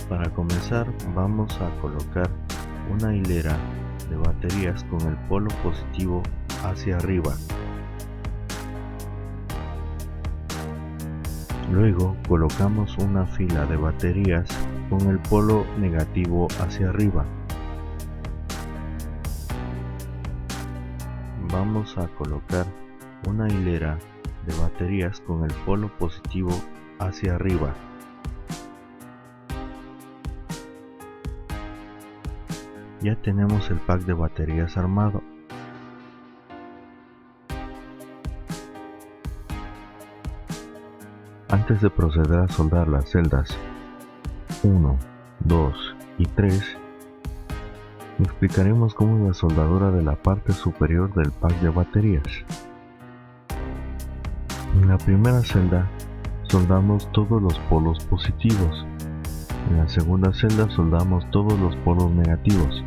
Para comenzar vamos a colocar una hilera de baterías con el polo positivo hacia arriba. Luego colocamos una fila de baterías con el polo negativo hacia arriba. Vamos a colocar una hilera de baterías con el polo positivo hacia arriba. Ya tenemos el pack de baterías armado. Antes de proceder a soldar las celdas 1, 2 y 3, explicaremos cómo es la soldadura de la parte superior del pack de baterías. En la primera celda soldamos todos los polos positivos. En la segunda celda soldamos todos los polos negativos.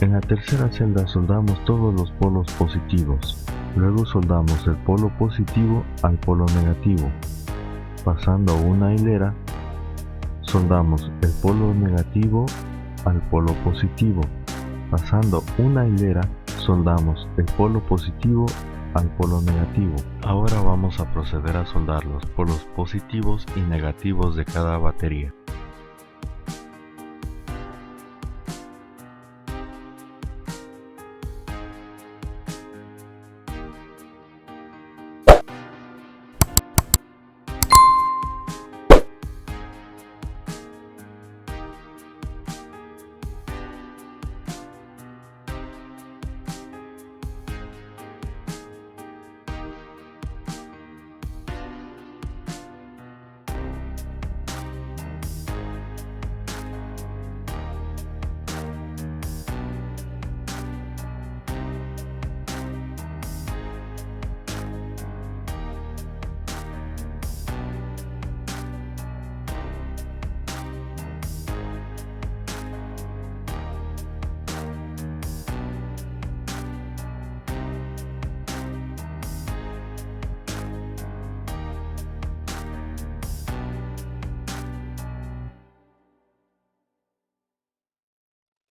En la tercera celda soldamos todos los polos positivos. Luego soldamos el polo positivo al polo negativo. Pasando una hilera, soldamos el polo negativo al polo positivo. Pasando una hilera, soldamos el polo positivo al polo negativo. Ahora vamos a proceder a soldar los polos positivos y negativos de cada batería.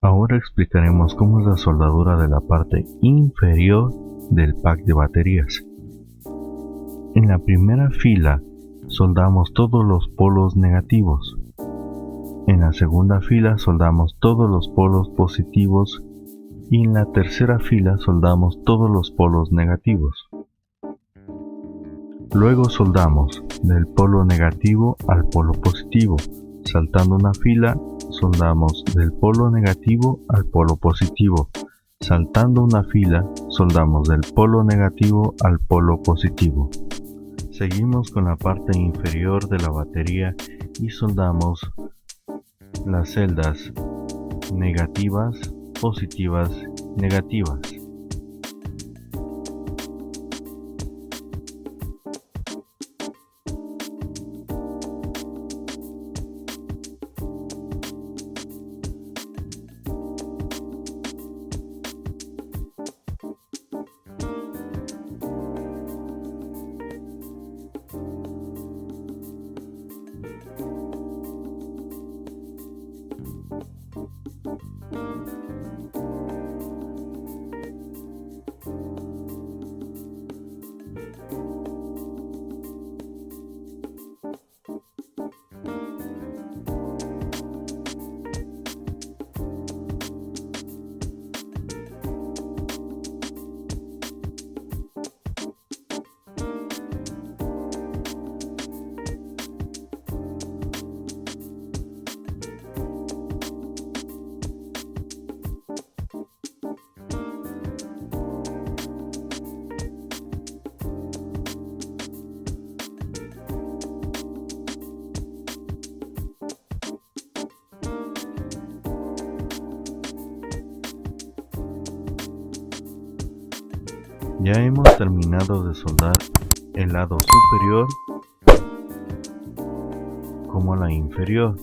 Ahora explicaremos cómo es la soldadura de la parte inferior del pack de baterías. En la primera fila soldamos todos los polos negativos. En la segunda fila soldamos todos los polos positivos y en la tercera fila soldamos todos los polos negativos. Luego soldamos del polo negativo al polo positivo. Saltando una fila, soldamos del polo negativo al polo positivo. Saltando una fila, soldamos del polo negativo al polo positivo. Seguimos con la parte inferior de la batería y soldamos las celdas negativas, positivas, negativas. Ya hemos terminado de soldar el lado superior como la inferior.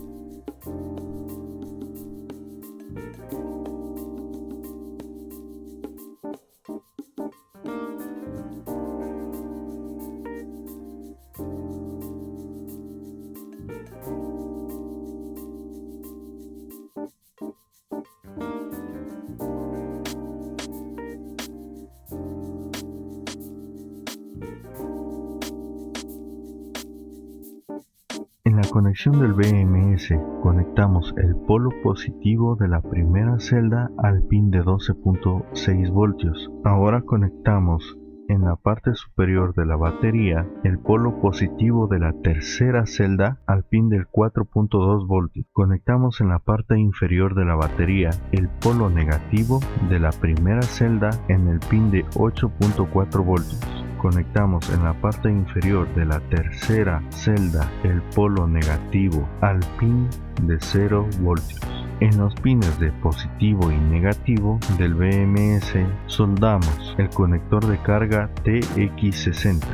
En la conexión del BMS conectamos el polo positivo de la primera celda al pin de 12.6 voltios. Ahora conectamos en la parte superior de la batería el polo positivo de la tercera celda al pin del 4.2 voltios. Conectamos en la parte inferior de la batería el polo negativo de la primera celda en el pin de 8.4 voltios. Conectamos en la parte inferior de la tercera celda el polo negativo al pin de 0 voltios. En los pines de positivo y negativo del BMS soldamos el conector de carga TX60.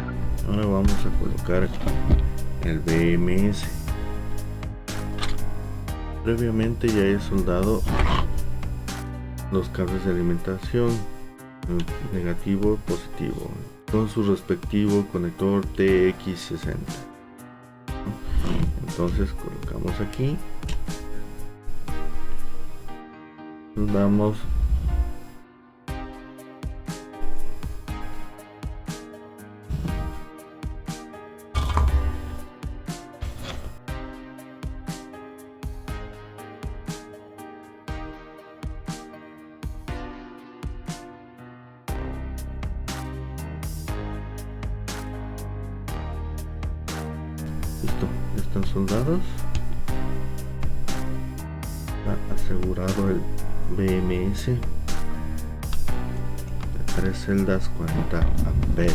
Ahora vamos a colocar el BMS. Previamente ya he soldado los cables de alimentación negativo positivo con su respectivo conector TX60. Entonces colocamos aquí, soldamos listo, ya están soldados. Está asegurado el BMS de 3 celdas 40 amperes.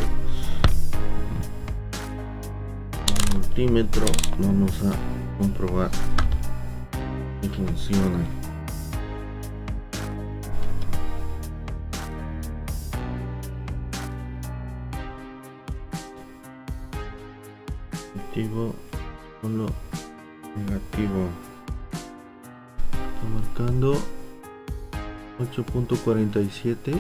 Con multímetro vamos a comprobar que funciona. Positivo, solo negativo. Está marcando 8.47.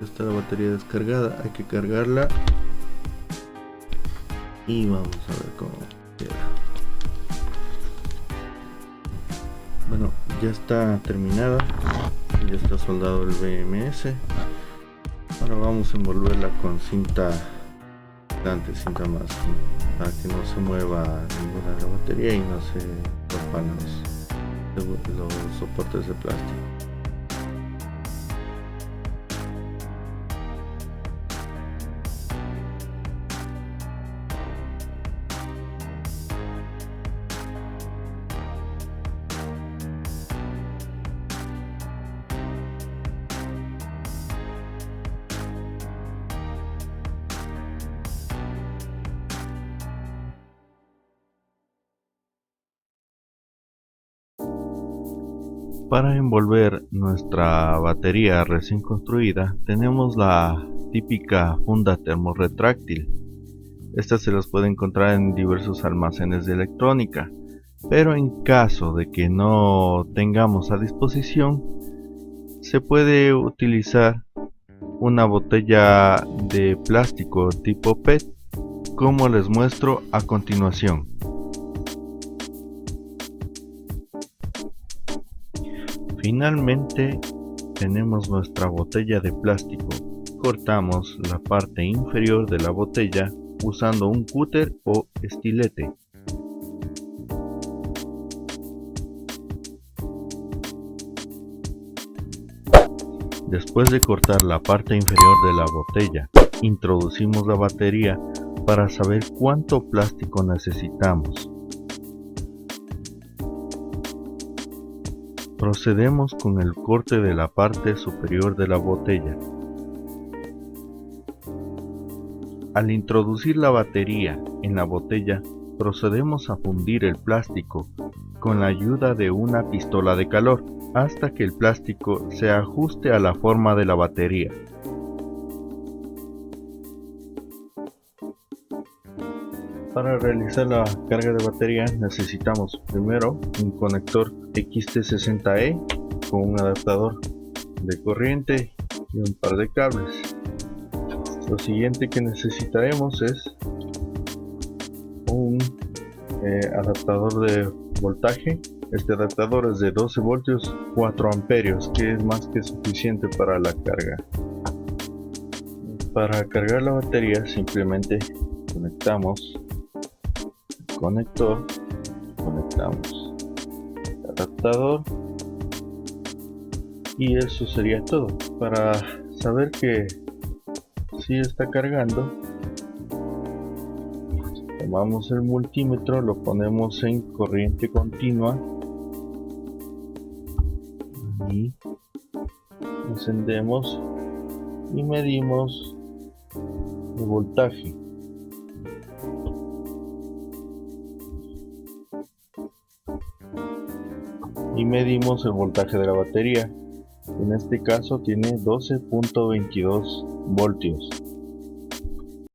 Ya está la batería descargada, hay que cargarla y vamos a ver cómo queda. Bueno, ya está terminada, ya está soldado el BMS. Ahora vamos a envolverla con cinta cinta más para que no se mueva ninguna de la batería y no se rompan los soportes de plástico. Para envolver nuestra batería recién construida tenemos la típica funda termorretráctil. Esta se las puede encontrar en diversos almacenes de electrónica, pero en caso de que no tengamos a disposición se puede utilizar una botella de plástico tipo PET, como les muestro a continuación. Finalmente tenemos nuestra botella de plástico. Cortamos la parte inferior de la botella usando un cúter o estilete. Después de cortar la parte inferior de la botella, introducimos la batería para saber cuánto plástico necesitamos. Procedemos con el corte de la parte superior de la botella. Al introducir la batería en la botella, procedemos a fundir el plástico con la ayuda de una pistola de calor hasta que el plástico se ajuste a la forma de la batería. Para realizar la carga de batería necesitamos primero un conector XT60E con un adaptador de corriente y un par de cables. Lo siguiente que necesitaremos es un adaptador de voltaje. Este adaptador es de 12 voltios 4 amperios, que es más que suficiente para la carga. Para cargar la batería simplemente conectamos el conector, conectamos el adaptador y eso sería todo. Para saber que si está cargando, tomamos el multímetro, lo ponemos en corriente continua y encendemos y medimos el voltaje. Y medimos el voltaje de la batería. En este caso tiene 12.22 voltios.